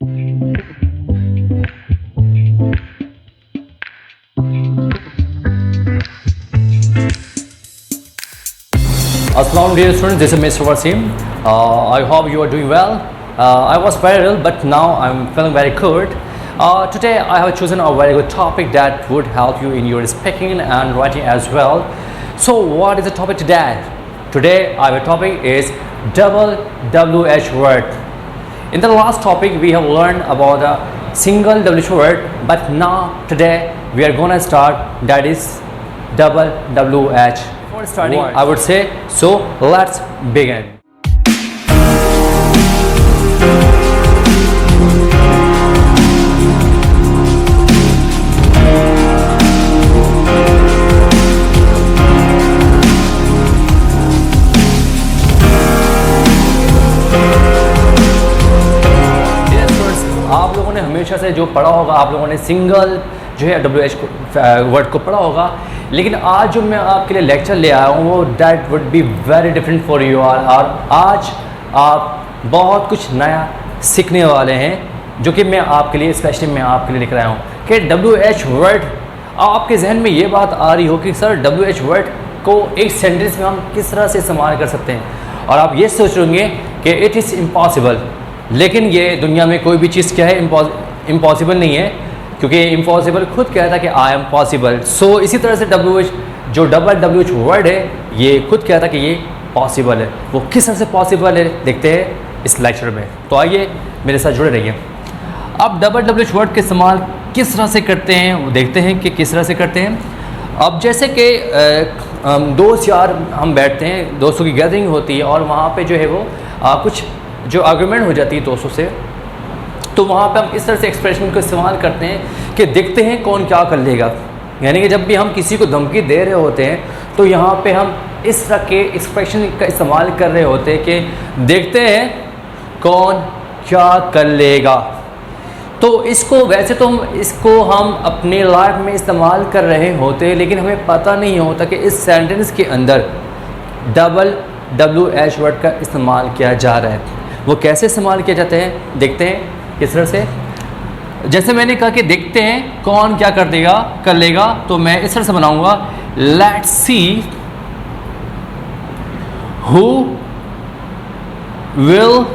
Assalamu dear students, this is Mr. Wasim. I hope you are doing well. I was very ill, but now I'm feeling very good. Today I have chosen a very good topic that would help you in your speaking and writing as well. So what is the topic today? Today our topic is double WH word. In the last topic we have learned about the single WH word, but now today we are gonna start that is double WH. Before starting, I would say, so let's begin. आप लोगों ने हमेशा से जो पढ़ा होगा, आप लोगों ने सिंगल जो है WH वर्ड को पढ़ा होगा, लेकिन आज जो मैं आपके लिए लेक्चर ले आया हूँ वो that would be very different for you और आज आप बहुत कुछ नया सीखने वाले हैं, जो कि मैं आपके लिए स्पेशली मैं आपके लिए लिख रहा हूँ कि WH वर्ड। आपके जहन में ये बात आ रही हो कि सर WH वर्ड को एक सेंटेंस में हम किस तरह से इस्तेमाल कर सकते हैं, और आप ये सोच रहे कि इट इज़ इम्पॉसिबल, लेकिन ये दुनिया में कोई भी चीज़ क्या है इम्पॉसिबल नहीं है, क्योंकि इम्पॉसिबल खुद कहता है कि आई एम पॉसिबल। सो इसी तरह से WH जो डबल WH वर्ड है ये खुद कहता है कि ये पॉसिबल है। वो किस तरह से पॉसिबल है देखते हैं इस लेक्चर में, तो आइए मेरे साथ जुड़े रहिए। अब डबल WH वर्ड के इस्तेमाल किस तरह से करते हैं वो देखते हैं कि किस तरह से करते हैं। अब जैसे कि दोस्त यार हम बैठते हैं, दोस्तों की गैदरिंग होती है और वहाँ पे जो है वो कुछ जो आर्गूमेंट हो जाती है दोस्तों से, तो वहाँ पे हम इस तरह से एक्सप्रेशन को इस्तेमाल करते हैं कि देखते हैं कौन क्या कर लेगा। यानी कि जब भी हम किसी को धमकी दे रहे होते हैं तो यहाँ पे हम इस तरह के एक्सप्रेशन का इस्तेमाल कर रहे होते हैं कि देखते हैं कौन क्या कर लेगा। तो इसको वैसे तो हम अपने लाइफ में इस्तेमाल कर रहे होते हैं, लेकिन हमें पता नहीं होता कि इस सेंटेंस के अंदर डबल WH वर्ड का इस्तेमाल किया जा रहा है। वो कैसे इस्तेमाल किया जाते हैं देखते हैं किस तरह से। जैसे मैंने कहा कि देखते हैं कौन क्या कर लेगा, तो मैं इस तरह से बनाऊंगा, let's see who will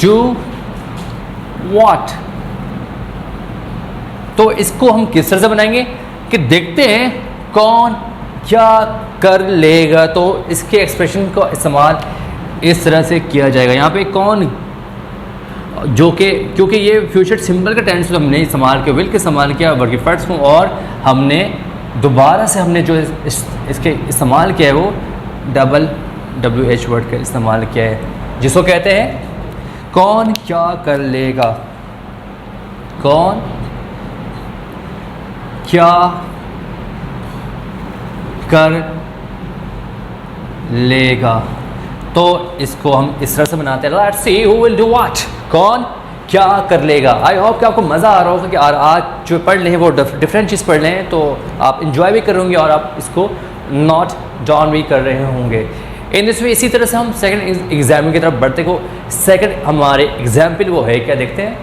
do what. तो इसको हम किस तरह से बनाएंगे कि देखते हैं कौन क्या कर लेगा, तो इसके एक्सप्रेशन का इस्तेमाल इस तरह से किया जाएगा। यहाँ पे कौन जो कि क्योंकि ये फ्यूचर सिंबल का टेंस हमने इस्तेमाल किया, विल के इस्तेमाल किया वर्ब की फर्स्ट फॉर्म, और हमने दोबारा से हमने जो इसके Iस्तेमाल किया है वो डबल WH वर्ड का इस्तेमाल किया है, जिसको कहते हैं कौन क्या कर लेगा। कौन क्या कर लेगा, तो इसको हम इस तरह से बनाते हैं, let's see who will do what. कौन क्या कर लेगा। आई होप कि आपको मज़ा आ रहा होगा कि आज जो पढ़ लें वो डिफरेंट चीज़ पढ़ लें, तो आप इंजॉय भी करेंगे और आप इसको नोट डाउन भी कर रहे होंगे। इन दिस वे इसी तरह से हम सेकंड एग्जाम्पल की तरफ बढ़ते को सेकंड हमारे एग्जाम्पल वो है क्या देखते हैं।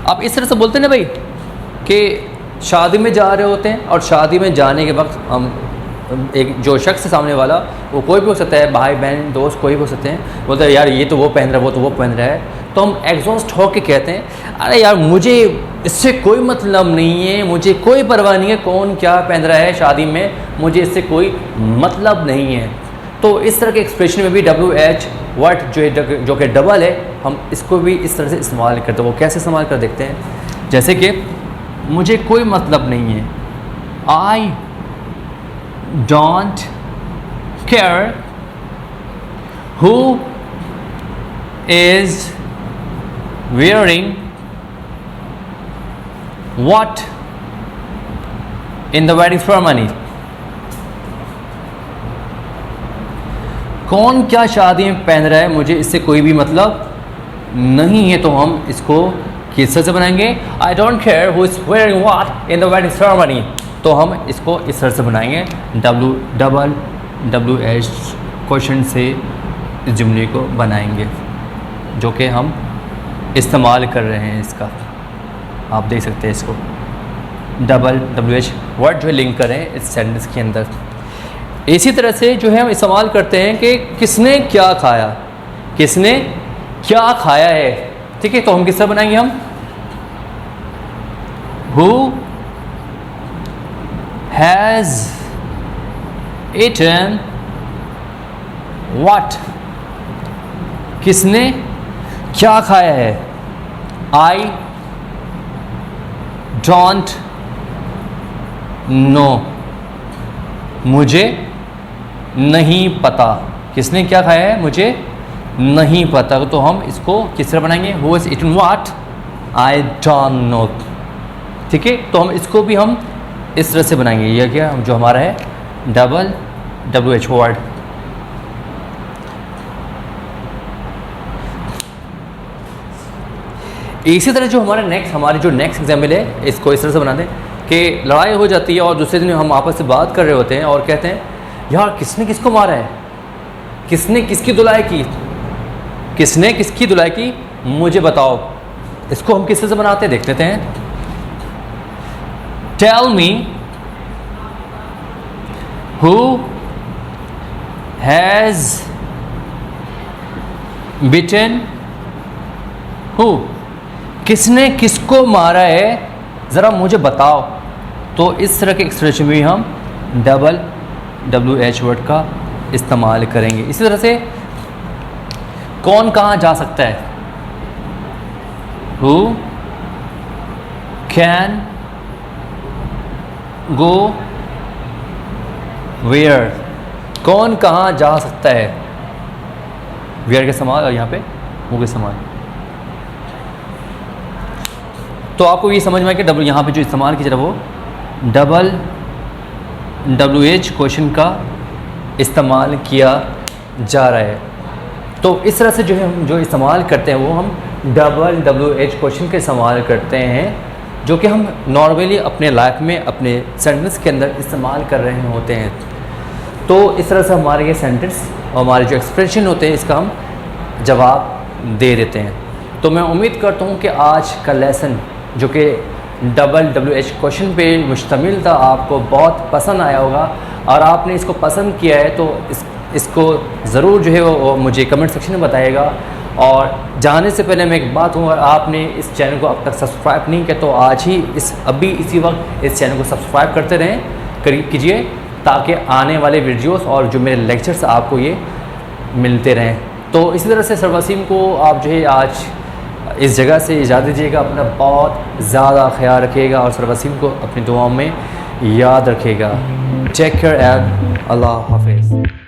आप इस तरह से बोलते हैं ना भाई कि शादी में जा रहे होते हैं, और शादी में जाने के वक्त हम एक जो शख्स सामने वाला वो कोई भी हो सकता है, भाई बहन दोस्त कोई भी हो सकते हैं, बोलते हैं यार ये तो वो पहन रहा है, वो तो वो पहन रहा है, तो हम एग्जॉस्ट होकर कहते हैं अरे यार मुझे इससे कोई मतलब नहीं है, मुझे कोई परवाह नहीं है कौन क्या पहन रहा है शादी में, मुझे इससे कोई मतलब नहीं है। तो इस तरह के एक्सप्रेशन में भी WH वर्ड जो कि डबल है, हम इसको भी इस तरह से इस्तेमाल करते हैं। वो कैसे इस्तेमाल कर देखते हैं, जैसे कि मुझे कोई मतलब नहीं है, I don't care who is wearing what in the wedding ceremony। कौन क्या शादी में पहन रहा है मुझे इससे कोई भी मतलब नहीं है, तो हम इसको किस तरह से बनाएंगे, I don't care who is wearing what in the wedding ceremony, तो हम इसको इस तरह से बनाएंगे WH क्वेश्चन से इस जुमले को बनाएंगे जो कि हम इस्तेमाल कर रहे हैं। इसका आप देख सकते हैं, इसको WH वर्ड जो है लिंक करें इस सेंटेंस के अंदर। इसी तरह से जो है हम इस्तेमाल करते हैं कि किसने क्या खाया, किसने क्या खाया है। ठीक है, तो हम किस तरह बनाएंगे हम Who has eaten what? किसने क्या खाया है। I don't know, मुझे नहीं पता। किसने क्या खाया है, मुझे नहीं पता। तो हम इसको किस तरह बनाएंगे, Who has eaten what? I don't know। ठीक है, तो हम इसको भी हम इस तरह से बनाएंगे। यह क्या जो हमारा है WH वर्ड। इसी तरह जो हमारी जो नेक्स्ट एग्जाम्पल है, इसको इस तरह से बना दें कि लड़ाई हो जाती है और दूसरे दिन हम आपस से बात कर रहे होते हैं और कहते हैं यार किसने किसको मारा है, किसने किसकी धुलाई की, किसने किसकी धुलाई की, मुझे बताओ। इसको हम किस तरह से बनाते हैं देख लेते हैं। Tell me who has beaten who? किसने किसको मारा है ज़रा मुझे बताओ। तो इस तरह के एक्सप्रेशन भी हम WH वर्ड का इस्तेमाल करेंगे। इसी तरह से कौन कहाँ जा सकता है, Who can go where? कौन कहाँ जा सकता है, where के इस्तेमाल और यहाँ पे who के इस्तेमाल। तो आपको ये समझ में आया कि यहाँ पे जो इस्तेमाल की जरा वो WH क्वेश्चन का इस्तेमाल किया जा रहा है। तो इस तरह से जो है हम जो इस्तेमाल करते हैं वो हम WH क्वेश्चन का इस्तेमाल करते हैं, जो कि हम नॉर्मली अपने लाइफ में अपने सेंटेंस के अंदर इस्तेमाल कर रहे होते हैं। तो इस तरह से हमारे ये सेंटेंस और हमारे जो एक्सप्रेशन होते हैं इसका हम जवाब दे देते हैं। तो मैं उम्मीद करता हूँ कि आज का लेसन जो कि WH क्वेश्चन पे मुश्तमिल था आपको बहुत पसंद आया होगा, और आपने इसको पसंद किया है तो इसको ज़रूर जो है वो मुझे कमेंट सेक्शन में बताइएगा। और जाने से पहले मैं एक बात हूँ, अगर आपने इस चैनल को अब तक सब्सक्राइब नहीं किया तो आज ही अभी इसी वक्त इस चैनल को सब्सक्राइब करते रहें कीजिए, ताकि आने वाले वीडियोस और जो मेरे लेक्चर्स आपको ये मिलते रहें। तो इसी तरह से सर वसीम को आप जो है आज इस जगह से इजाज़त दीजिएगा। अपना बहुत ज़्यादा ख्याल रखिएगा और सर वसीम को अपनी दुआओं में याद रखिएगा। टेक केयर एंड अल्लाह हाफिज़।